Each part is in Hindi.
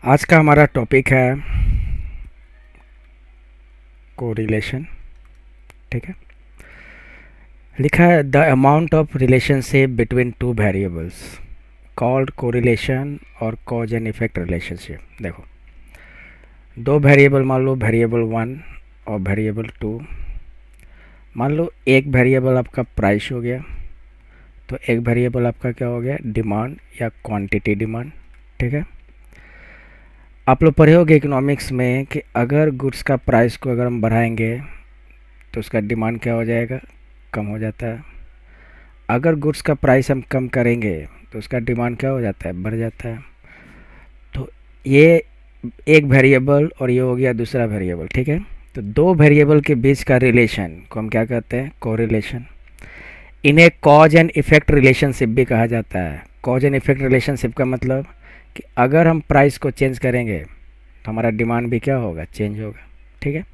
आज का हमारा टॉपिक है कोरिलेशन। ठीक है, लिखा है the amount of relationship between two variables called correlation और कॉज एंड इफेक्ट रिलेशनशिप। देखो, दो वेरिएबल मान लो, वेरिएबल 1 और वेरिएबल 2। मान लो एक वेरिएबल आपका प्राइस हो गया, तो एक वेरिएबल आपका क्या हो गया, डिमांड या क्वांटिटी डिमांड। ठीक है, आप लोग पढ़े होंगे इकोनॉमिक्स में कि अगर गुड्स का प्राइस को अगर हम बढ़ाएंगे तो उसका डिमांड क्या हो जाएगा, कम हो जाता है। अगर गुड्स का प्राइस हम कम करेंगे तो उसका डिमांड क्या हो जाता है, बढ़ जाता है। तो ये एक वेरिएबल और ये हो गया दूसरा वेरिएबल। ठीक है, तो दो वेरिएबल के बीच का रिलेशन को हम क्या कहते हैं, कोरिलेशन। इन्हें कॉज एंड इफेक्ट रिलेशनशिप भी कहा जाता है। कॉज एंड इफेक्ट रिलेशनशिप का मतलब कि अगर हम प्राइस को चेंज करेंगे तो हमारा डिमांड भी क्या होगा, चेंज होगा। ठीक है,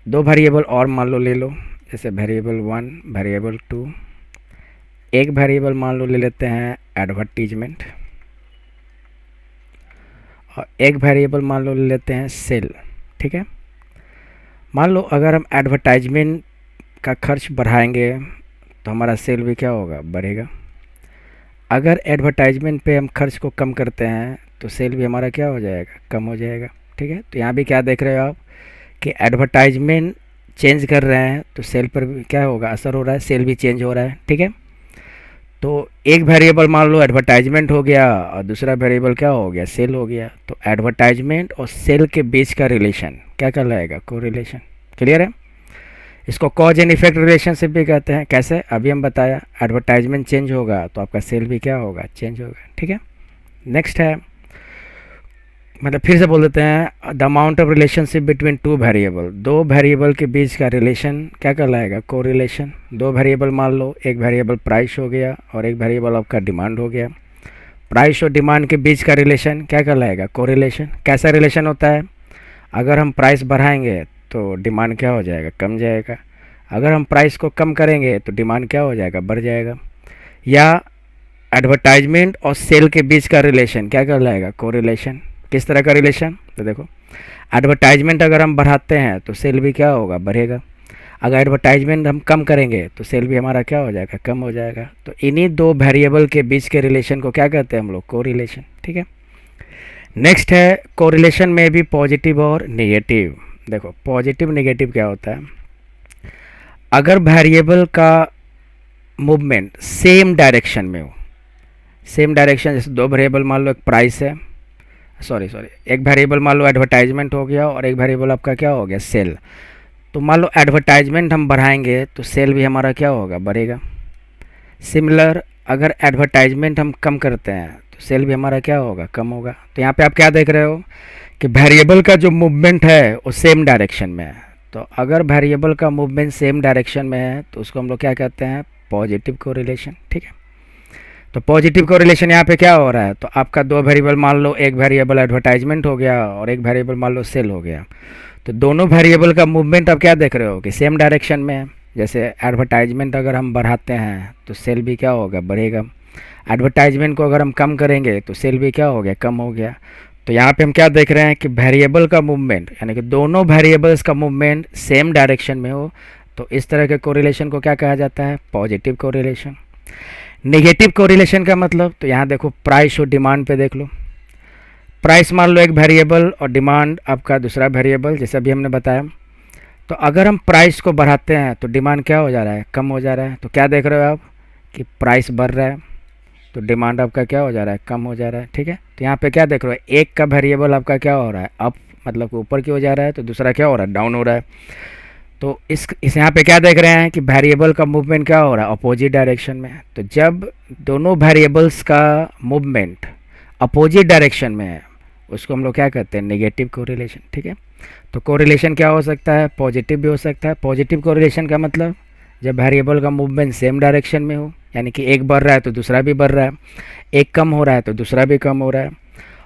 दो वेरिएबल और मान लो ले लो, जैसे वेरिएबल 1 वेरिएबल 2। एक वेरिएबल मान लो ले लेते हैं एडवर्टीजमेंट, और एक वेरिएबल मान लो ले लेते हैं सेल। ठीक है, मान लो अगर हम एडवर्टाइजमेंट का खर्च बढ़ाएंगे तो हमारा सेल भी क्या होगा, बढ़ेगा। अगर एडवर्टाइजमेंट पे हम खर्च को कम करते हैं तो सेल भी हमारा क्या हो जाएगा, कम हो जाएगा। ठीक है, तो यहाँ भी क्या देख रहे हो आप कि एडवर्टाइजमेंट चेंज कर रहे हैं तो सेल पर भी क्या होगा, असर हो रहा है, सेल भी चेंज हो रहा है। ठीक है, तो एक वेरिएबल मान लो एडवर्टाइजमेंट हो गया और दूसरा वेरिएबल क्या हो गया, सेल हो गया। तो एडवर्टाइजमेंट और सेल के बीच का रिलेशन क्या कहलाएगा, कोरिलेशन। क्लियर है? इसको कॉज एंड इफेक्ट रिलेशनशिप भी कहते हैं। कैसे, अभी हम बताया, एडवर्टाइजमेंट चेंज होगा तो आपका सेल भी क्या होगा, चेंज होगा। ठीक है, नेक्स्ट है, मतलब फिर से बोल देते हैं, the amount of relationship between two variable. दो वेरिएबल के बीच का रिलेशन क्या कहलाएगा, कोरिलेशन। दो वेरिएबल मान लो, एक वेरिएबल प्राइस हो गया और एक वेरिएबल आपका डिमांड हो गया। प्राइस और डिमांड के बीच का रिलेशन क्या कहलाएगा, कोरिलेशन। कैसा रिलेशन होता है, अगर हम प्राइस बढ़ाएंगे तो डिमांड क्या हो जाएगा, कम जाएगा। अगर हम प्राइस को कम करेंगे तो डिमांड क्या हो जाएगा, बढ़ जाएगा। या एडवर्टाइजमेंट और सेल के बीच का रिलेशन क्या कहलाएगा, कोरिलेशन। किस तरह का रिलेशन, तो देखो, एडवर्टाइजमेंट अगर हम बढ़ाते हैं तो सेल भी क्या होगा, बढ़ेगा। अगर एडवर्टाइजमेंट हम कम करेंगे तो सेल भी हमारा क्या हो जाएगा, कम हो जाएगा। तो इन्हीं दो वेरिएबल के बीच के रिलेशन को क्या कहते हैं हम लोग, कोरिलेशन। ठीक है, नेक्स्ट है, कोरिलेशन में भी पॉजिटिव और नेगेटिव। देखो, पॉजिटिव नेगेटिव क्या होता है, अगर वेरिएबल का मूवमेंट सेम डायरेक्शन में हो, सेम डायरेक्शन, जैसे दो वेरिएबल मान लो, एक प्राइस है, सॉरी एक वेरिएबल मान लो एडवर्टाइजमेंट हो गया और एक वेरिएबल आपका क्या हो गया, सेल। तो मान लो एडवर्टाइजमेंट हम बढ़ाएंगे तो सेल भी हमारा क्या होगा, बढ़ेगा। सिमिलर, अगर एडवर्टाइजमेंट हम कम करते हैं तो सेल भी हमारा क्या होगा, कम होगा। तो यहाँ पे आप क्या देख रहे हो कि वेरिएबल का जो मूवमेंट है वो सेम डायरेक्शन में है। तो अगर वेरिएबल का मूवमेंट सेम डायरेक्शन में है तो उसको हम लोग क्या कहते हैं, पॉजिटिव कोरिलेशन। ठीक है, तो पॉजिटिव कोरिलेशन यहाँ पे क्या हो रहा है, तो आपका दो वेरिएबल मान लो, एक वेरिएबल एडवर्टाइजमेंट हो गया और एक वेरिएबल मान लो सेल हो गया। तो दोनों वेरिएबल का मूवमेंट आप क्या देख रहे हो कि सेम डायरेक्शन में है। जैसे एडवर्टाइजमेंट अगर हम बढ़ाते हैं तो सेल भी क्या होगा, बढ़ेगा। एडवर्टाइजमेंट को अगर हम कम करेंगे तो सेल भी क्या हो गया, कम हो गया। तो यहाँ पे हम क्या देख रहे हैं कि वेरिएबल का मूवमेंट, यानी कि दोनों वेरिएबल्स का मूवमेंट सेम डायरेक्शन में हो, तो इस तरह के कोरिलेशन को क्या कहा जाता है, पॉजिटिव कोरिलेशन। नेगेटिव कोरिलेशन का मतलब, तो यहाँ देखो, प्राइस और डिमांड पे देख लो। प्राइस मान लो एक वेरिएबल और डिमांड आपका दूसरा वेरिएबल, जैसे अभी हमने बताया। तो अगर हम प्राइस को बढ़ाते हैं तो डिमांड क्या हो जा रहा है, कम हो जा रहा है। तो क्या देख रहे हो आप कि प्राइस बढ़ रहा है तो डिमांड आपका क्या हो जा रहा है, कम हो जा रहा है। ठीक है, तो यहाँ पे क्या देख रहे हो, एक का वेरिएबल आपका क्या हो रहा है, अप, मतलब कि ऊपर की हो जा रहा है, तो दूसरा क्या हो रहा है, डाउन हो रहा है। तो इस यहाँ पे क्या देख रहे हैं कि वेरिएबल का मूवमेंट क्या हो रहा है, अपोजिट डायरेक्शन में। तो जब दोनों वेरिएबल्स का मूवमेंट अपोजिट डायरेक्शन में है उसको हम लोग क्या कहते हैं, नेगेटिव कोरिलेशन। ठीक है, तो कोरिलेशन क्या हो सकता है, पॉजिटिव भी हो सकता है। पॉजिटिव कोरिलेशन का मतलब जब वेरिएबल का मूवमेंट सेम डायरेक्शन में हो, यानी कि एक बढ़ रहा है तो दूसरा भी बढ़ रहा है, एक कम हो रहा है तो दूसरा भी कम हो रहा है।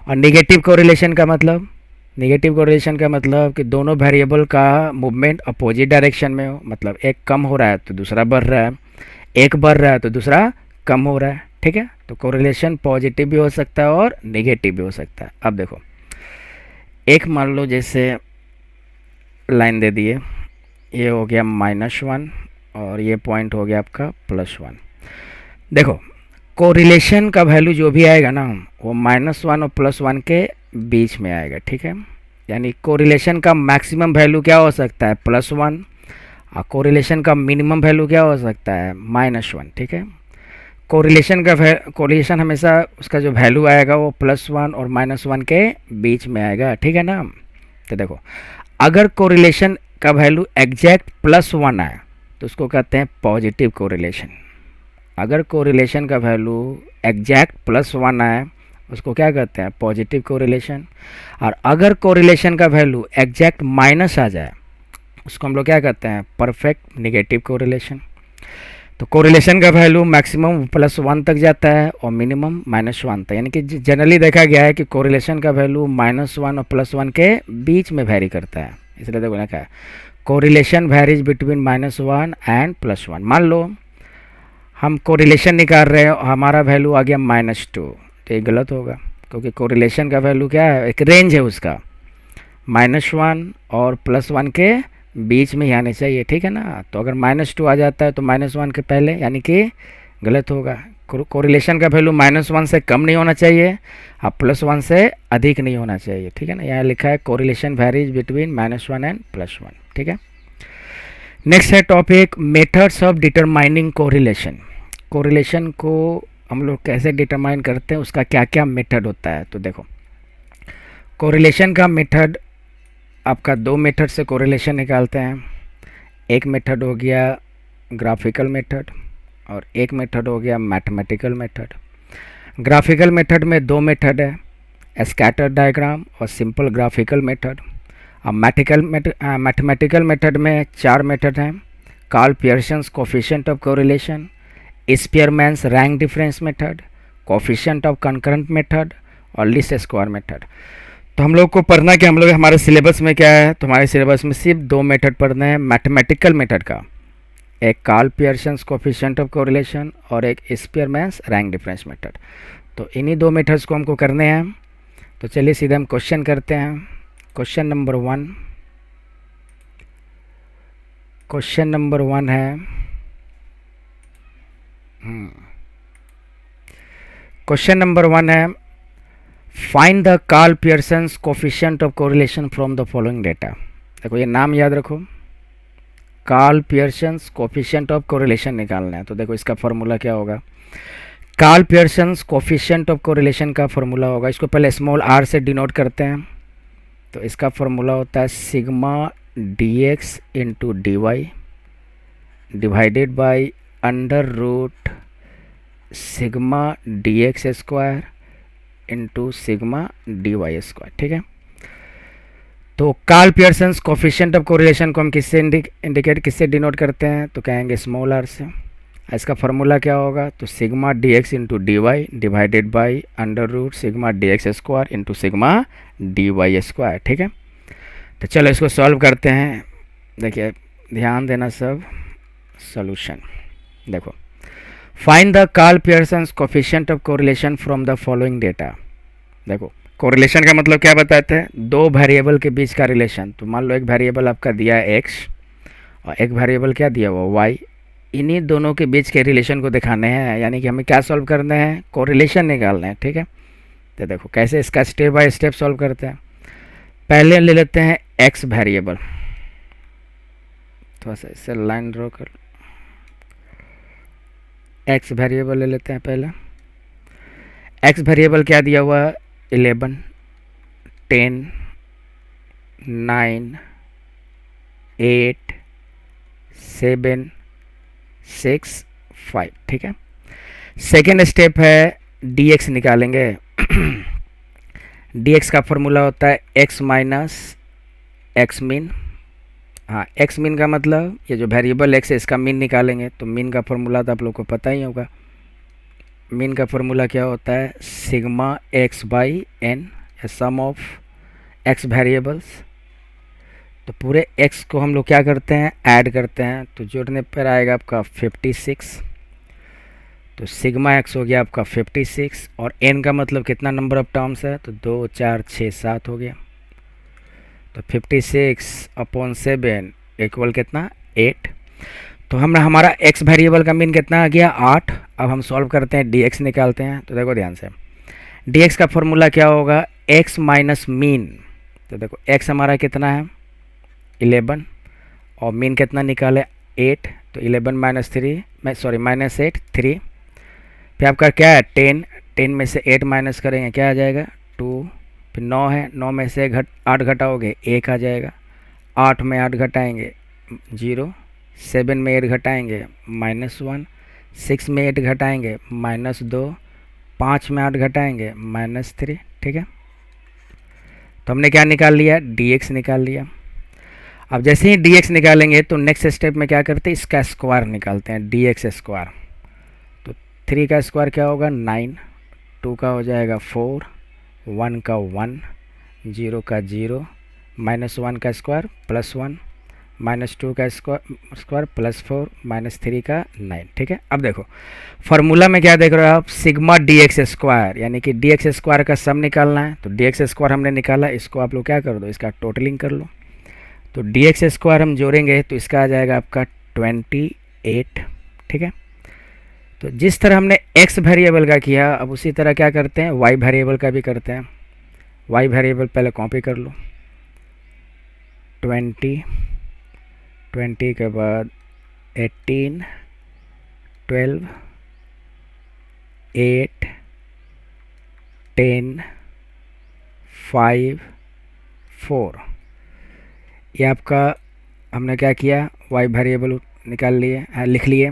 और नेगेटिव कोरिलेशन का मतलब, नेगेटिव कोरिलेशन का मतलब कि दोनों वेरिएबल का मूवमेंट अपोजिट डायरेक्शन में हो, मतलब एक कम हो रहा है तो दूसरा बढ़ रहा है, एक बढ़ रहा है तो दूसरा कम हो रहा है। ठीक है, तो कोरिलेशन पॉजिटिव भी हो सकता है और नेगेटिव भी हो सकता है। अब देखो, एक मान लो जैसे लाइन दे दिए, ये हो गया -1 और ये पॉइंट हो गया आपका +1। देखो कोरिलेशन का वैल्यू जो भी आएगा ना वो -1 और +1 के बीच में आएगा, ठीक है। यानी कोरिलेशन का मैक्सिमम वैल्यू क्या हो सकता है, +1, और कोरिलेशन का मिनिमम वैल्यू क्या हो सकता है, -1, ठीक है। कोरिलेशन हमेशा उसका जो वैल्यू आएगा वो +1 और -1 के बीच में आएगा, ठीक है ना। तो देखो अगर कोरिलेशन का वैल्यू एग्जैक्ट +1 आए तो उसको कहते हैं पॉजिटिव कोरिलेशन। अगर कोरिलेशन का वैल्यू एग्जैक्ट +1 आए उसको क्या कहते हैं, पॉजिटिव कोरिलेशन। और अगर कोरिलेशन का वैल्यू एग्जैक्ट माइनस आ जाए उसको हम लोग क्या कहते हैं, परफेक्ट निगेटिव कोरिलेशन। तो कोरिलेशन का वैल्यू मैक्सिमम +1 तक जाता है और मिनिमम -1 तक, यानी कि जनरली देखा गया है कि कोरिलेशन का वैल्यू -1 और +1 के बीच में वैरी करता है। इसलिए देखो लिखा है कोरिलेशन वैरीज बिटवीन -1 एंड +1। मान लो हम कोरिलेशन निकाल रहे हैं, हमारा वैल्यू आ गया -2, तो ये गलत होगा क्योंकि कोरिलेशन का वैल्यू क्या है, एक रेंज है उसका, -1 और +1 के बीच में ही आने चाहिए, ठीक है ना। तो अगर -2 आ जाता है तो -1 के पहले, यानी कि गलत होगा। कोरिलेशन का वैल्यू -1 से कम नहीं होना चाहिए और +1 से अधिक नहीं होना चाहिए, ठीक है ना। यहाँ लिखा है कोरिलेशन वैरीज बिटवीन -1 एंड +1, ठीक है। नेक्स्ट है topic methods of determining correlation. Correlation को हम लोग कैसे डिटरमाइन करते हैं, उसका क्या क्या मेथड होता है। तो देखो कोरिलेशन का मेथड आपका 2 मेथड से कोरिलेशन निकालते हैं। एक मेथड हो गया ग्राफिकल मेथड और एक मेथड हो गया मैथमेटिकल मेथड। ग्राफिकल मेथड में 2 मेथड है, स्कैटर डायग्राम और सिंपल ग्राफिकल मेथड। और मैथमेटिकल मेथड में 4 मेथड हैं, Karl Pearson's coefficient of correlation, Spearman's rank difference method, coefficient of concurrent method और लीस्ट स्क्वायर मेथड। तो हम लोग को पढ़ना कि हम लोग हमारे सिलेबस में क्या है, तो हमारे सिलेबस में सिर्फ 2 मेथड पढ़ने हैं मैथमेटिकल मेथड का, एक Karl Pearson's coefficient of correlation और एक स्पीयरमैन्स रैंक डिफरेंस मेथड। तो इन्हीं 2 मेथड्स को हमको करने हैं। तो चलिए सीधे हम क्वेश्चन करते हैं। क्वेश्चन नंबर 1 है क्वेश्चन नंबर 1 है find the Karl Pearson's coefficient of correlation from the following data. देखो ये नाम याद रखो, Karl Pearson's coefficient of correlation निकालना है। तो देखो इसका फॉर्मूला क्या होगा, Karl Pearson's coefficient of correlation का फॉर्मूला होगा, इसको पहले स्मॉल r से डिनोट करते हैं। तो इसका फॉर्मूला होता है sigma dx into dy divided by √ sigma dx square into sigma dy square, ठीक है। तो Karl Pearson's coefficient of correlation को हम किससे डिनोट करते हैं, तो कहेंगे स्मॉल r से। इसका फार्मूला क्या होगा, तो sigma dx into dy divided by √ sigma dx square into sigma dy square, ठीक है। तो चलो इसको सॉल्व करते हैं। देखिए ध्यान देना सब, सॉल्यूशन देखो find the Karl Pearson's coefficient of correlation from the following data. देखो कोरिलेशन का मतलब क्या बताते हैं, 2 वेरिएबल के बीच का रिलेशन। तो मान लो एक वेरिएबल आपका दिया है x और एक वेरिएबल क्या दिया हुआ y, इन्हीं दोनों के बीच के रिलेशन को दिखाने हैं, यानी कि हमें क्या सॉल्व करना है, कोरिलेशन निकालना है, ठीक है। तो देखो कैसे इसका स्टेप बाय स्टेप सॉल्व करते हैं। पहले ले लेते हैं x वेरिएबल, थोड़ा सा इससे लाइन ड्रॉ कर, x वेरिएबल ले लेते हैं पहले। x वेरिएबल क्या दिया हुआ है, 11, 10, 9, 8, 7, 6, 5, ठीक है। सेकेंड स्टेप है dx निकालेंगे। dx का फॉर्मूला होता है x माइनस एक्स मीन। हाँ एक्स मीन का मतलब ये जो वेरिएबल x है इसका मीन निकालेंगे। तो मीन का फॉर्मूला तो आप लोग को पता ही होगा, मीन का फॉर्मूला क्या होता है, sigma x by n, sum of x variables. तो पूरे x को हम लोग क्या करते हैं, ऐड करते हैं। तो जोड़ने पर आएगा आपका 56। तो सिग्मा x हो गया आपका 56 और n का मतलब कितना नंबर ऑफ टर्म्स है, तो 2, 4, 6, 7 हो गया। तो 56/7 इक्वल कितना 8। तो हमने हमारा x वेरिएबल का मीन कितना आ गया 8। अब हम सॉल्व करते हैं dx निकालते हैं। तो देखो ध्यान से dx का फॉर्मूला क्या होगा x माइनस मीन। तो देखो x हमारा कितना है 11 और मीन कितना निकाले 8। तो 11 माइनस 3 मैं सॉरी माइनस 8 3। फिर आपका क्या है 10। 10 में से 8 माइनस करेंगे क्या आ जाएगा 2। फिर 9 है 9 में से 8 घटाओगे 1 आ जाएगा। 8 में 8 घटाएंगे 0। 7 में 8 घटाएंगे -1। 6 में 8 घटाएंगे -2। 5 में 8 घटाएंगे -3। ठीक है। तो हमने क्या निकाल लिया dx निकाल लिया। अब जैसे ही dx निकालेंगे तो नेक्स्ट स्टेप में क्या करते हैं इसका स्क्वायर निकालते हैं dx स्क्वायर। तो 3 का स्क्वायर क्या होगा 9। 2 का हो जाएगा 4। 1 का 1। 0 का 0। -1 का स्क्वायर +1। -2 का स्क्वायर +4। -3 का 9। ठीक है। अब देखो फार्मूला में क्या देख रहे हो आप सिग्मा dx स्क्वायर यानी कि dx स्क्वायर का सम निकालना है। तो dx स्क्वायर हमने निकाला इसको आप लोग क्या कर दो इसका टोटलिंग कर लो। तो dx स्क्वायर हम जोड़ेंगे तो इसका आ जाएगा आपका 28। ठीक है। तो जिस तरह हमने x वेरिएबल का किया अब उसी तरह क्या करते हैं y वेरिएबल का भी करते हैं। y वेरिएबल पहले कॉपी कर लो 20 के बाद 18 12 8 10 5 4 ये आपका हमने क्या किया y वेरिएबल निकाल लिए लिख लिए।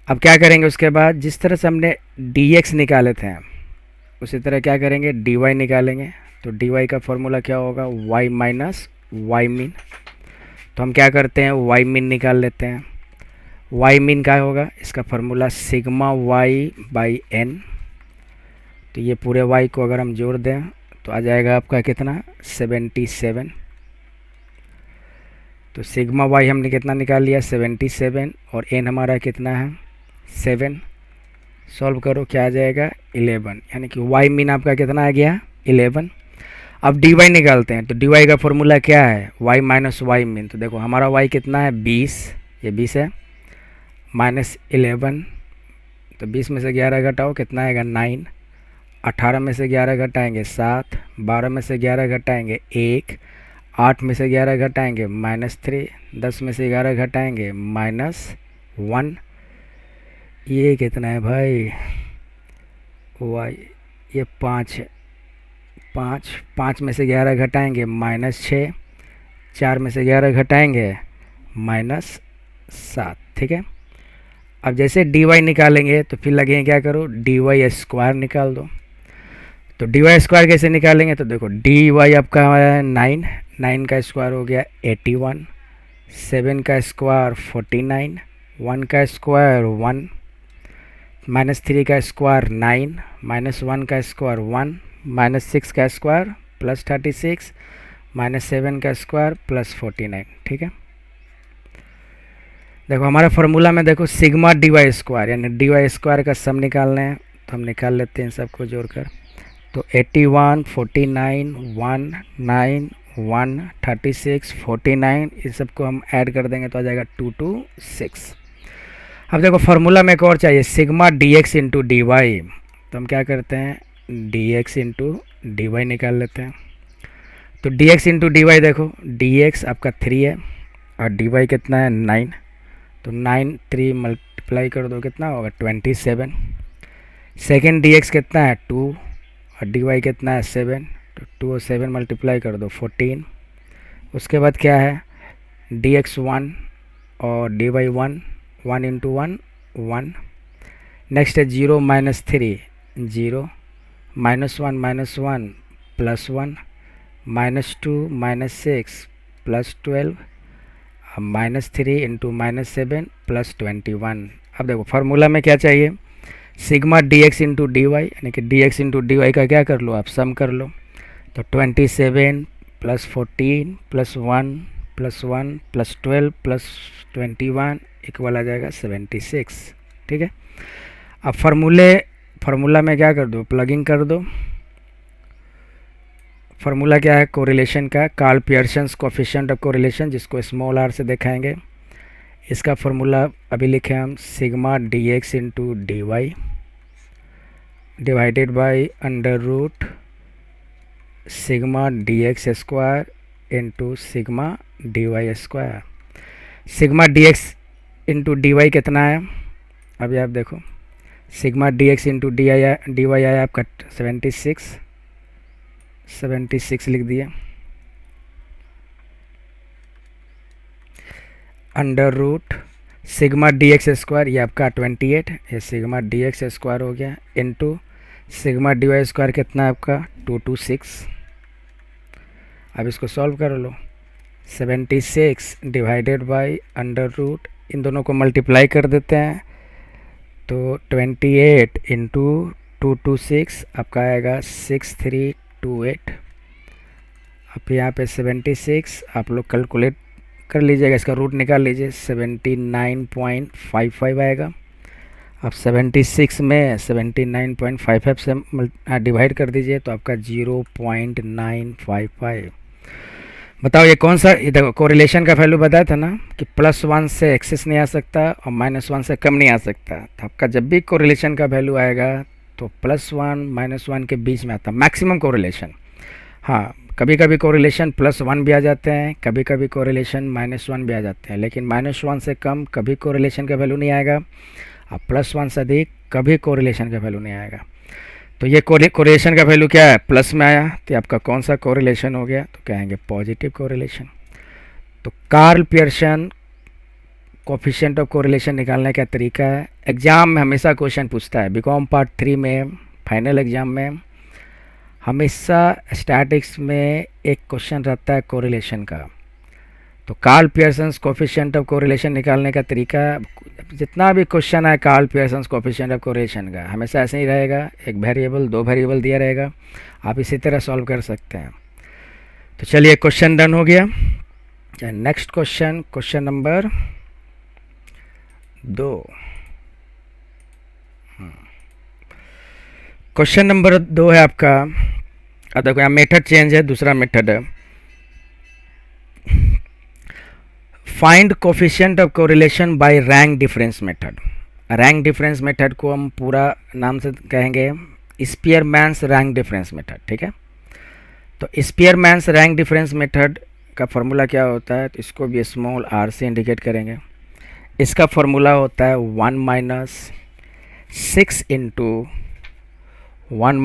अब क्या करेंगे उसके बाद जिस तरह से हमने dx निकाले थे उसी तरह क्या करेंगे dy निकालेंगे। तो dy का फॉर्मूला क्या होगा y माइनस वाई मीन। तो हम क्या करते हैं वाई मीन निकाल लेते हैं। वाई मीन क्या होगा इसका formula sigma y by n। तो ये पूरे y को अगर हम जोड़ दें तो आ जाएगा आपका कितना 77। तो सिग्मा y हमने कितना निकाल लिया 77 और n हमारा कितना है 7। सॉल्व करो क्या आ जाएगा 11 यानी कि y मीन आपका कितना आ गया 11। अब dy निकालते हैं। तो dy का फॉर्मूला क्या है y माइनस वाई मीन। तो देखो हमारा y कितना है 20 ये 20 है -11। तो 20 में से 11 घटाओ कितना आएगा 9। 18 में से 11 घटाएंगे 7। 12 में से 11 घटाएंगे 1। 8 में से 11 घटाएंगे -3। 10 में से 11 घटाएंगे -1। ये कितना है भाई y ये 5 है 5 में से 11 घटाएंगे -6। 4 में से 11 घटाएंगे -7। ठीक है। अब जैसे dy निकालेंगे तो फिर लगेंगे क्या करो dy स्क्वायर निकाल दो। तो dy स्क्वायर कैसे निकालेंगे तो देखो dy आपका 9 का स्क्वायर हो गया 81। 7 का स्क्वायर 49। 1 का स्क्वायर 1। -3 का स्क्वायर 9। -1 का स्क्वायर 1। -6 का स्क्वायर +36। -7 का स्क्वायर +49। ठीक है। देखो हमारा फार्मूला में देखो सिग्मा dy स्क्वायर यानी dy स्क्वायर का सम निकालना है। तो हम निकाल लेते हैं सबको जोड़कर। तो 81 49 1 9 1 36 49 इस सबको हम ऐड कर देंगे तो आ जाएगा 226। अब देखो फार्मूला में एक और चाहिए sigma dx into d y. तो हम क्या करते हैं dx इंटू डी वाई निकाल लेते हैं। तो dx इंटू डी वाई देखो dx आपका 3 है और डी वाई कितना है 9। तो 9 3 मल्टीप्लाई कर दो कितना होगा 27। सेकेंड dx कितना है 2 और डी वाई कितना है 7। तो 2 और 7 मल्टीप्लाई कर दो 14। उसके बाद क्या है dx 1 और डी वाई 1 1 इंटू 1 1। नेक्स्ट है 0 -3 0 -1 +1 -2 -6 +12 -3 इंटू -7 +21। अब देखो फार्मूला में क्या चाहिए sigma dx into d y यानी कि dx इंटू डी वाई का क्या कर लो आप सम कर लो। तो 27 +14 +1 +1 +12 +21 इक्वल आ जाएगा 76। ठीक है। अब फार्मूला में क्या कर दो प्लगिंग कर दो। फार्मूला क्या है कोरिलेशन का, Karl Pearson's coefficient of correlation, जिसको स्मॉल आर से दिखाएंगे। इसका फार्मूला अभी लिखे हम, sigma d x into d y divided by under root sigma d x square into sigma d y square. Sigma d x into d y कितना है, अभी आप देखो, sigma d x into d y आया आपका 76 लिख दिया, under root sigma d x square ये आपका 28, ये सिग्मा डी एक्स स्क्वायर हो गया, into sigma d y square कितना है आपका 226। अब इसको सॉल्व कर लो, 76 डिवाइडेड बाई अंडर रूट, इन दोनों को मल्टीप्लाई कर देते हैं तो 28 इंटू 226 आपका आएगा 6328। अब यहाँ पे 76 आप लोग कैलकुलेट कर लीजिएगा, इसका रूट निकाल लीजिए, 79.55 आएगा। अब 76 में 79.55 से डिवाइड कर दीजिए तो आपका 0.955। बताओ ये कौन सा, ये देखो कोरिलेशन का वैल्यू बताया था ना कि +1 से एक्सेस नहीं आ सकता और -1 से कम नहीं आ सकता। तो आपका जब भी कोरिलेशन का वैल्यू आएगा तो +1 -1 के बीच में आता है मैक्सिमम कोरिलेशन। हाँ, कभी कभी कोरिलेशन +1 भी आ जाते हैं, कभी कभी कोरिलेशन -1 भी आ जाते हैं, लेकिन -1 से कम कभी कोरिलेशन का वैल्यू नहीं आएगा और +1 से अधिक कभी कोरिलेशन का वैल्यू नहीं आएगा। तो ये कोरिलेशन का वैल्यू क्या है, प्लस में आया तो आपका कौन सा कोरिलेशन हो गया, तो कहेंगे पॉजिटिव कोरिलेशन। तो Karl Pearson coefficient of correlation निकालने का तरीका है, एग्ज़ाम में हमेशा क्वेश्चन पूछता है, बीकॉम पार्ट 3 में फाइनल एग्ज़ाम में हमेशा स्टैटिक्स में एक क्वेश्चन रहता है कोरिलेशन का। तो Karl Pearson's coefficient of correlation निकालने का तरीका, जितना भी क्वेश्चन है Karl Pearson's coefficient of correlation का हमेशा ऐसे ही रहेगा, एक वेरिएबल 2 वेरिएबल दिया रहेगा, आप इसी तरह सॉल्व कर सकते हैं। तो चलिए क्वेश्चन डन हो गया। Next question, question number 2। Question number 2 है आपका, अब देखो यहाँ मेथड चेंज है, दूसरा मेथड है, find coefficient of correlation by rank difference method. Rank difference method को हम पूरा नाम से कहेंगे स्पीयरमैन्स रैंक डिफरेंस मेथड, ठीक है। तो स्पीयरमैन्स रैंक डिफरेंस मेथड का फार्मूला क्या होता है, तो इसको भी स्मॉल आर से इंडिकेट करेंगे। इसका फार्मूला होता है 1 - 6 into 1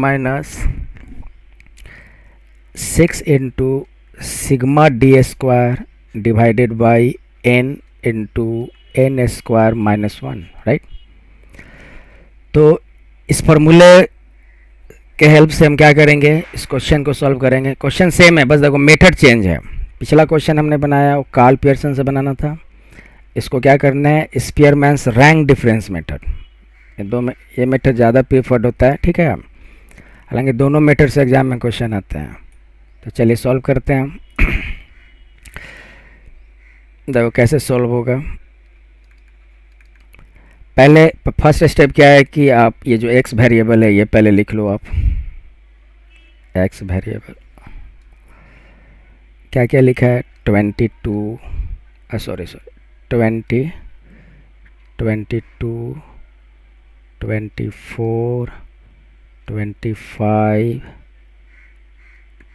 - 6 into sigma d square divided by n into n square -1, right. तो इस फार्मूले के हेल्प से हम क्या करेंगे, इस क्वेश्चन को सॉल्व करेंगे। क्वेश्चन सेम है, बस देखो मेथड चेंज है। पिछला क्वेश्चन हमने बनाया वो कार्ल पियर्सन से बनाना था, इसको क्या करना है स्पीयरमैन्स रैंक डिफरेंस मेथड। ये मेथड ज़्यादा प्रीफर्ड होता है, ठीक है। हालांकि दोनों मेथड से एग्जाम में क्वेश्चन आते हैं। तो चलिए सॉल्व करते हैं हम। देखो कैसे सॉल्व होगा। पहले फर्स्ट स्टेप क्या है कि आप ये जो x वेरिएबल है ये पहले लिख लो। आप x वेरिएबल क्या क्या लिखा है, 22 20 22 24 25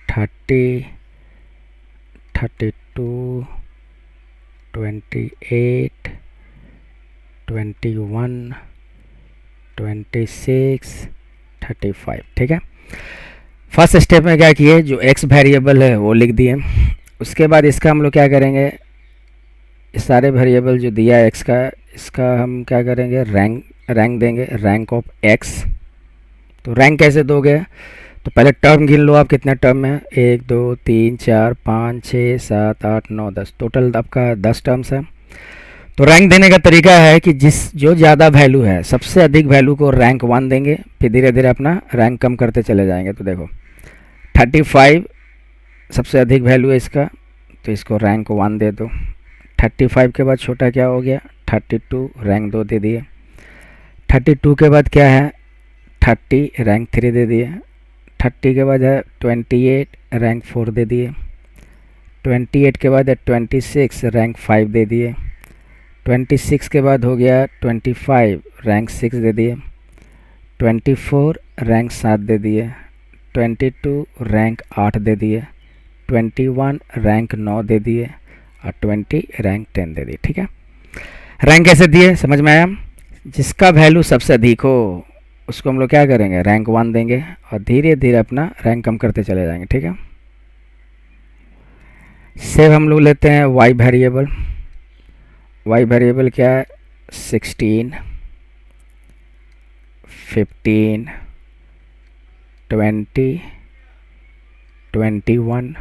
30 32 28 21 26 35, ठीक है। फर्स्ट स्टेप में क्या किए, जो x वेरिएबल है वो लिख दिए। उसके बाद इसका हम लोग क्या करेंगे, इस सारे वेरिएबल जो दिया है x का, इसका हम क्या करेंगे रैंक देंगे, रैंक ऑफ x। तो रैंक कैसे दोगे, तो पहले टर्म गिन लो आप कितने टर्म है, 1 2 3 4 5 6 7 8 9 10, टोटल आपका 10 टर्म्स है। तो रैंक देने का तरीका है कि जो ज़्यादा वैल्यू है, सबसे अधिक वैल्यू को रैंक 1 देंगे, फिर धीरे धीरे अपना रैंक कम करते चले जाएंगे। तो देखो 35 सबसे अधिक वैल्यू है इसका, तो इसको रैंक 1 दे दो। 35 के बाद छोटा क्या हो गया 32, रैंक 2 दे दिए। 32 के बाद क्या है 30, रैंक 3 दे दिए। 30 के बाद है 28, रैंक 4 दे दिए। 28 के बाद है 26, रैंक 5 दे दिए। 26 के बाद हो गया 25, रैंक 6 दे दिए। 24 रैंक 7 दे दिए। 22 रैंक 8 दे दिए। 21 रैंक 9 दे दिए और 20 रैंक 10 दे दिए। ठीक है, रैंक कैसे दिए समझ में आया? जिसका वैल्यू सबसे अधिक हो उसको हम लोग क्या करेंगे, रैंक 1 देंगे और धीरे धीरे अपना रैंक कम करते चले जाएंगे। ठीक है, सेव हम लोग लेते हैं वाई वेरिएबल। वाई वेरिएबल क्या है, 16, 15, 20, 21,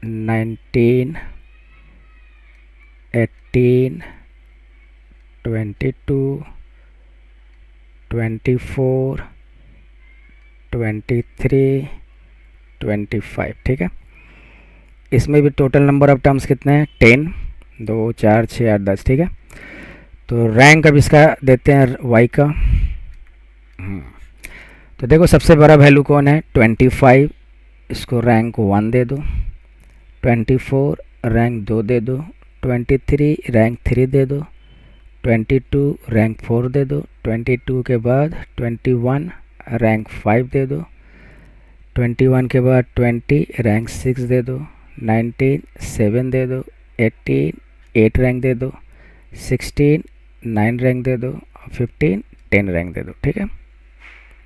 19, 18, 22, 24, 23, 25। ठीक है, इसमें भी टोटल नंबर ऑफ टर्म्स कितने हैं, 10, 2, 4, 6, 8, 10। ठीक है, तो रैंक अब इसका देते हैं वाई का। तो देखो सबसे बड़ा वैल्यू कौन है, 25, इसको रैंक 1 दे दो। 24 रैंक 2 दे दो। 23 रैंक 3 दे दो। 22 रैंक 4 दे दो। 22 के बाद 21 रैंक 5 दे दो। 21 के बाद 20 रैंक 6 दे दो। 19 7 दे दो। 18 8 रैंक दे दो। 16 9 रैंक दे दो और 15 10 रैंक दे दो। ठीक है,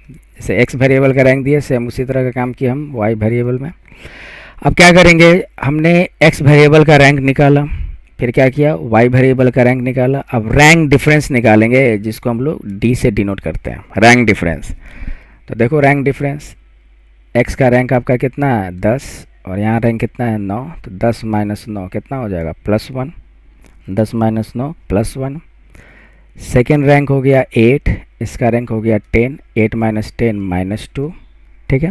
जैसे एक्स वेरिएबल का रैंक दिया सेम उसी तरह का काम किया हम वाई वेरिएबल में। अब क्या करेंगे, हमने एक्स वेरिएबल का रैंक निकाला, फिर क्या किया, वाई वेरिएबल का रैंक निकाला। अब रैंक डिफरेंस निकालेंगे जिसको हम लोग डी से डिनोट करते हैं, रैंक डिफरेंस। तो देखो रैंक डिफरेंस, एक्स का रैंक आपका कितना है 10 और यहाँ रैंक कितना है 9, तो 10 माइनस 9 कितना हो जाएगा +1। 10 माइनस 9 +1। सेकेंड रैंक हो गया 8, इसका रैंक हो गया 10, 8 माइनस 10 -2। ठीक है,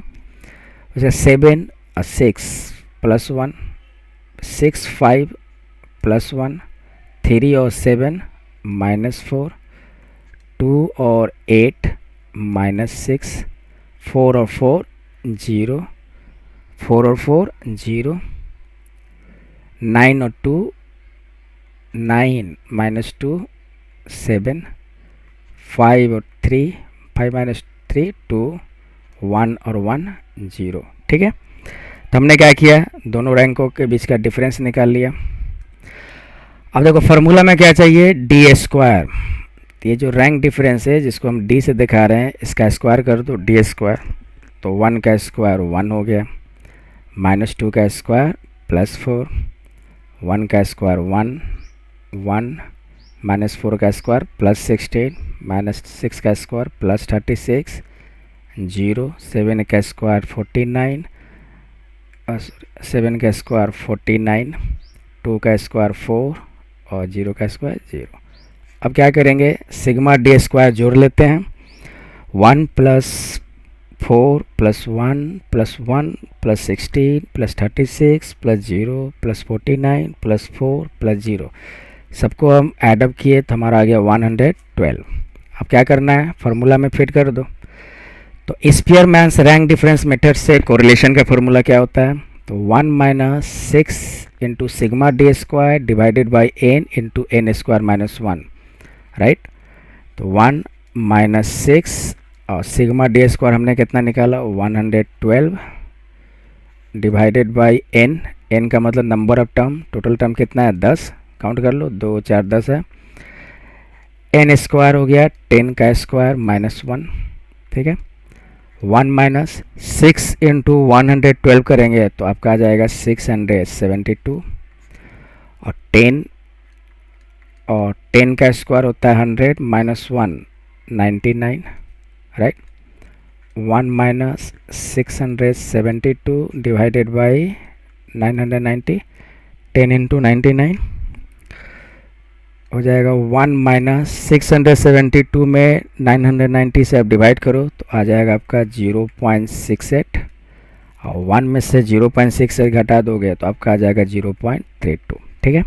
वैसे 7 और 6 +1, 6 5 +1, 3 और 7 -4, 2 और 8 -6, 4 और 4 0, 4 और 4 0, 9 और 2 9 -2 7, 5 और 3 5 -3 2, 1 और 1 0। ठीक है, तो हमने क्या किया, दोनों रैंकों के बीच का डिफरेंस निकाल लिया। अब देखो फार्मूला में क्या चाहिए, डी स्क्वायर। ये जो रैंक डिफरेंस है जिसको हम डी से दिखा रहे हैं, इसका स्क्वायर कर दो डी स्क्वायर। तो 1 का स्क्वायर 1 हो गया, -2 का स्क्वायर +4, 1 का स्क्वायर 1 1, -4 का स्क्वायर +16, -6 का स्क्वायर +36 0, 7 का स्क्वायर 49, 7 का स्क्वायर 49, 2 का स्क्वायर 4 और 0 का स्क्वायर 0। अब क्या करेंगे, सिग्मा डी स्क्वायर जोड़ लेते हैं। 1 + 4 + 1 + 1 + 16 + 36 + 0 + 49 + 4 + 0, सबको हम ऐडअप किए तो हमारा आ गया 112। अब क्या करना है, फार्मूला में फिट कर दो। तो स्पीयरमैन्स रैंक डिफरेंस मेथड से कोरिलेशन का फार्मूला क्या होता है, तो 1 - 6 into sigma d square divided by n into n square -1, right. तो 1 - 6 और सिग्मा डी स्क्वायर हमने कितना निकाला 112 डिवाइडेड बाई n, n का मतलब number of term, total term कितना है 10, काउंट कर लो 2 4 10 है। n स्क्वायर हो गया 10 का स्क्वायर -1। ठीक है, 1 - 6 इंटू 112 करेंगे तो आपका आ जाएगा 672 और 10 का स्क्वायर होता है 100 -1 99, राइट। 1 - 672 डिवाइडेड बाई 990, 10 इंटू 99 हो जाएगा 1 - 672 में 990 से आप डिवाइड करो तो आ जाएगा आपका 0.68 और 1 में से 0.68 घटा दोगे तो आपका आ जाएगा 0.32। ठीक है,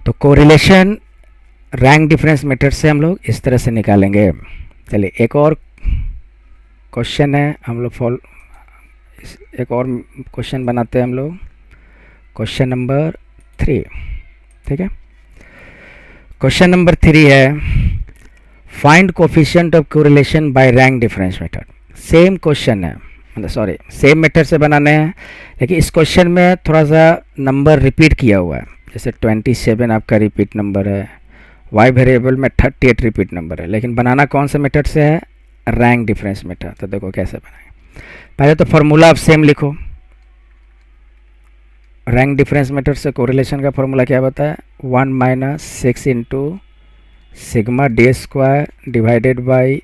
तो कोरिलेशन रैंक डिफरेंस मेथड से हम लोग इस तरह से निकालेंगे। चलिए एक और क्वेश्चन है हम लोग एक और क्वेश्चन बनाते हैं हम लोग, क्वेश्चन नंबर 3। ठीक है, क्वेश्चन नंबर 3 है find coefficient of correlation by rank difference method. Same question है, मतलब सॉरी सेम मेथड से बनाने हैं, लेकिन इस क्वेश्चन में थोड़ा सा नंबर रिपीट किया हुआ है। जैसे 27 आपका रिपीट नंबर है, वाई वेरिएबल में 38 रिपीट नंबर है, लेकिन बनाना कौन से मेथड से है, रैंक डिफरेंस मेथड। तो देखो कैसे बनाएंगे। पहले तो फॉर्मूला आप सेम लिखो। रैंक डिफरेंस मेथड से कोरिलेशन का फॉर्मूला क्या बताया, 1 - 6 into sigma d square divided by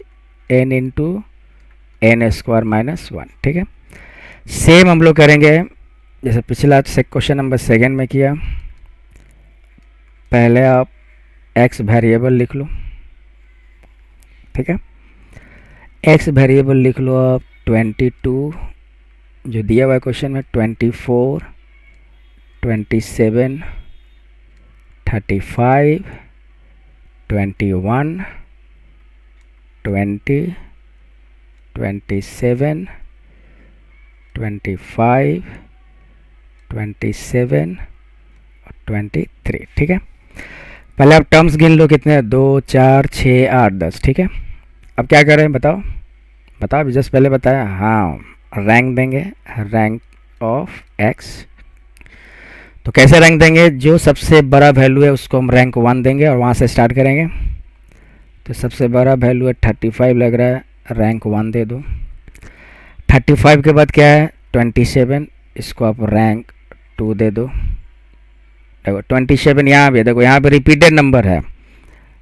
n into n square -1। ठीक है, सेम हम लोग करेंगे जैसे पिछला क्वेश्चन नंबर 2 में किया। पहले आप x वेरिएबल लिख लो। ठीक है, x वेरिएबल लिख लो आप 22 जो दिया हुआ है क्वेश्चन में, 24, 27, 35, 21, 20, 27, 25, 27 और 23। ठीक है, पहले आप टर्म्स गिन लो कितने, 2, 4, 6, 8, 10। ठीक है, अब क्या करें बताओ, बताओ जस्ट पहले बताया। हाँ, रैंक देंगे, रैंक ऑफ x। तो कैसे रैंक देंगे, जो सबसे बड़ा वैल्यू है उसको हम रैंक 1 देंगे और वहाँ से स्टार्ट करेंगे। तो सबसे बड़ा वैल्यू है 35 लग रहा है, रैंक 1 दे दो। 35 के बाद क्या है 27, इसको आप रैंक 2 दे दो। देखो 27 यहाँ भी, देखो यहाँ पे रिपीटेड नंबर है,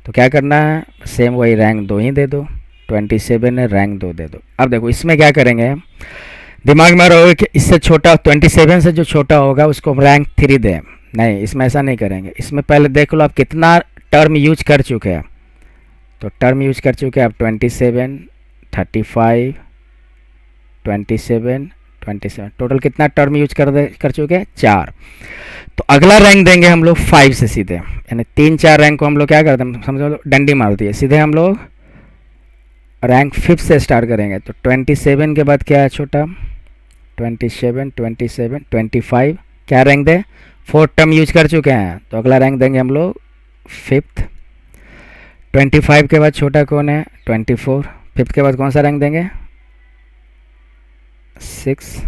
तो क्या करना है, सेम वही रैंक 2 ही दे दो। 27 है, रैंक 2 दे दो। अब देखो इसमें क्या करेंगे, दिमाग में रहोगे कि इससे छोटा 27 से जो छोटा होगा उसको रैंक 3 दें। नहीं, इसमें ऐसा नहीं करेंगे। इसमें पहले देख लो आप कितना टर्म यूज कर चुके हैं। तो टर्म यूज कर चुके हैं आप 27, 35, 27, 27, टोटल कितना टर्म यूज कर चुके हैं, 4। तो अगला रैंक देंगे हम लोग 5 से सीधे, यानी 3-4 रैंक को हम लोग क्या करते हैं, समझो डंडी मार दिए, सीधे हम लोग रैंक 5 से स्टार्ट करेंगे। तो 27 के बाद क्या है छोटा, 27, 27, 25, क्या रैंक दे, 4 टर्म यूज कर चुके हैं, तो अगला रैंक देंगे हम लोग 5th। 25 के बाद छोटा कौन है, 24। 5th के बाद कौन सा रैंक देंगे, 6।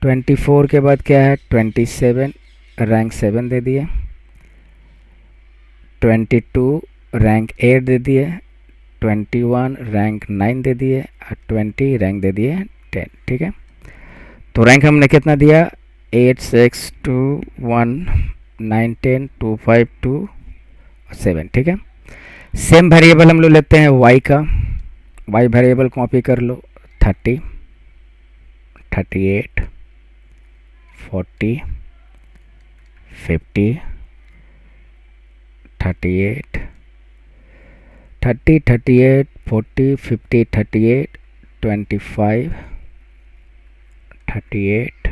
24 के बाद क्या है 27, रैंक 7 दे दिए। 22 रैंक 8 दे दिए। 21 रैंक 9 दे दिए और 20 रैंक दे दिए 10। ठीक है, तो रैंक हमने कितना दिया, 8, 6, 2, 1, 9, 10, 2, 5, 2, 7। ठीक है, सेम वेरिएबल हम लोग लेते हैं y का। y वेरिएबल कॉपी कर लो, 30, 38, 40, 50, 38, 30, 38, 40, 50, 38, 25, 38,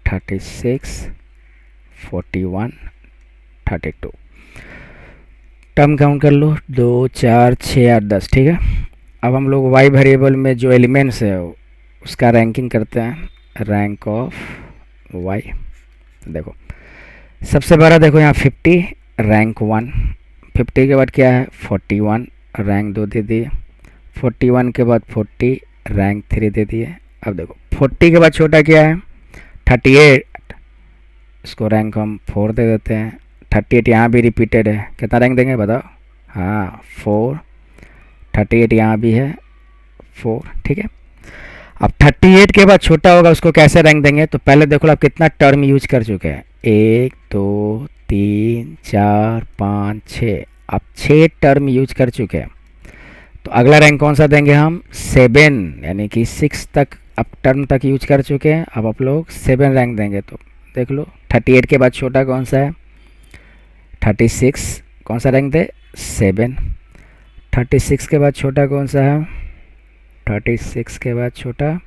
36, 41, 32। टर्म काउंट कर लो, 2, 4, 6, 8, 10। ठीक है, अब हम लोग y वेरिएबल में जो एलिमेंट्स है उसका रैंकिंग करते हैं, रैंक ऑफ y। देखो सबसे बड़ा देखो यहाँ 50, रैंक 1। 50 के बाद क्या है 41, रैंक 2 दे दिए। 41 के बाद 40, रैंक 3 दे दिए। अब देखो 40 के बाद छोटा क्या है 38, इसको रैंक हम 4 दे देते हैं। 38 यहाँ भी रिपीटेड है, कितना रैंक देंगे बताओ, हाँ 4। 38 यहाँ भी है 4। ठीक है, अब 38 के बाद छोटा होगा उसको कैसे रैंक देंगे, तो पहले देखो आप कितना टर्म यूज कर चुके हैं, 1, 2, 3, 4, 5, 6। आप 6 टर्म यूज कर चुके हैं, तो अगला रैंक कौन सा देंगे हम, 7, यानी कि 6 तक अब टर्म तक यूज कर चुके हैं। अब आप लोग 7 रैंक देंगे। तो देख लो 38 के बाद छोटा कौन सा है 36, कौन सा रैंक दे 7। 36 के बाद छोटा कौन सा है, 36 के बाद छोटा,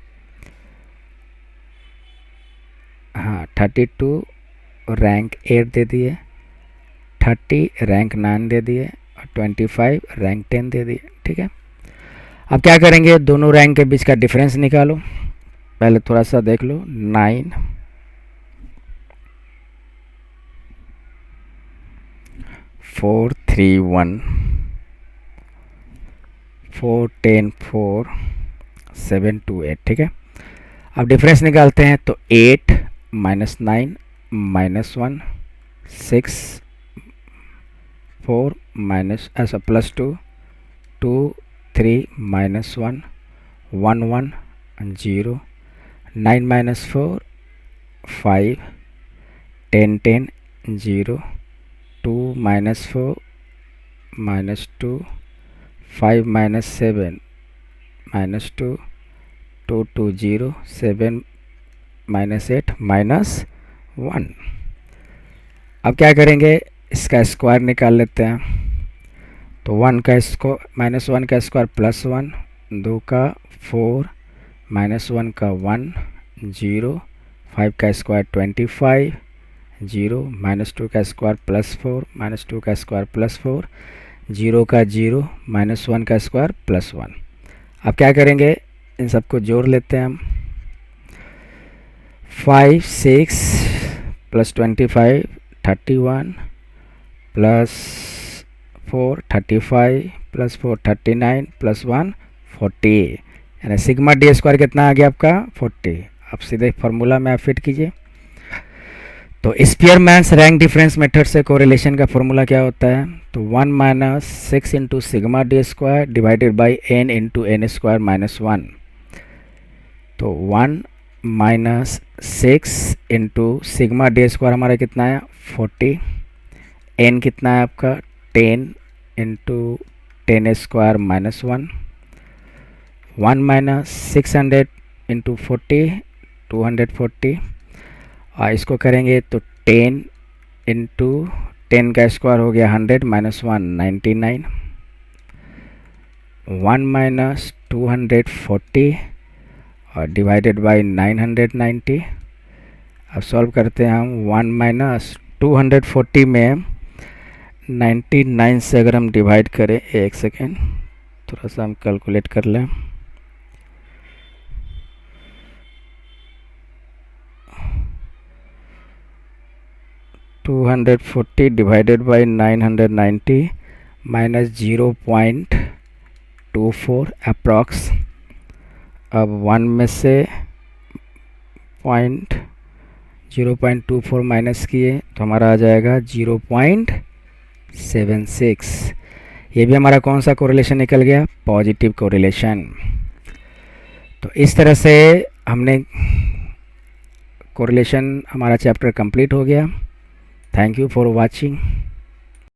हाँ 32, रैंक 8 दे दिए। 30 रैंक 9 दे दिए और 25 रैंक 10 दे दिए। ठीक है, अब क्या करेंगे, दोनों रैंक के बीच का डिफरेंस निकालो। पहले थोड़ा सा देख लो, 9 4 3 1 4 10 4 7 2 8, ठीक है। अब डिफरेंस निकालते हैं, तो 8 माइनस 9 माइनस 1 6 4 माइनस ऐसा plus 2 2 3 minus 1 1 1 0 9 minus 4 5 10 10 0 2 minus 4 minus 2 5 minus 7 minus 2 2 2 0 7 minus 8 minus 1। अब क्या करेंगे, इसका स्क्वायर निकाल लेते हैं। तो 1 का स्क्वायर माइनस 1 का स्क्वायर प्लस 1, 2 का 4 माइनस 1 का 1 0 5 का स्क्वायर 25 0 माइनस 2 का स्क्वायर प्लस 4 माइनस 2 का स्क्वायर प्लस 4 0 का 0 माइनस 1 का स्क्वायर प्लस 1। अब क्या करेंगे, इन सबको जोड़ लेते हैं हम। 5 6 प्लस 25 31 प्लस 4 35 प्लस 4 39 प्लस 1 40, यानी सिग्मा डी स्क्वायर कितना आ गया आपका 40। अब सीधे फार्मूला में आप फिट कीजिए। तो स्पीयरमैन्स रैंक डिफरेंस मेथड से कोरिलेशन का फॉर्मूला क्या होता है, तो 1 minus 6 into sigma d square divided by n into n square minus 1। तो 1 minus 6 into sigma d square हमारा कितना है 40, एन कितना है आपका 10 into 10 square minus 1, 1 minus 600 into 40 240, और इसको करेंगे तो 10 इंटू 10 का स्क्वायर हो गया 100 माइनस 1 99, 1 माइनस 240 और डिवाइडेड बाई 990। अब सॉल्व करते हैं हम। 1 माइनस 240 में 99 से अगर हम डिवाइड करें, एक सेकेंड थोड़ा सा हम कैलकुलेट कर लें। $240 डिवाइडेड बाई 990 माइनस 0.24 अप्रॉक्स। अब 1 में से 0.24 माइनस किए तो हमारा आ जाएगा 0.76। ये भी हमारा कौन सा कोरिलेशन निकल गया, पॉजिटिव कोरिलेशन। तो इस तरह से हमने कोरिलेशन, हमारा चैप्टर कंप्लीट हो गया। Thank you for watching.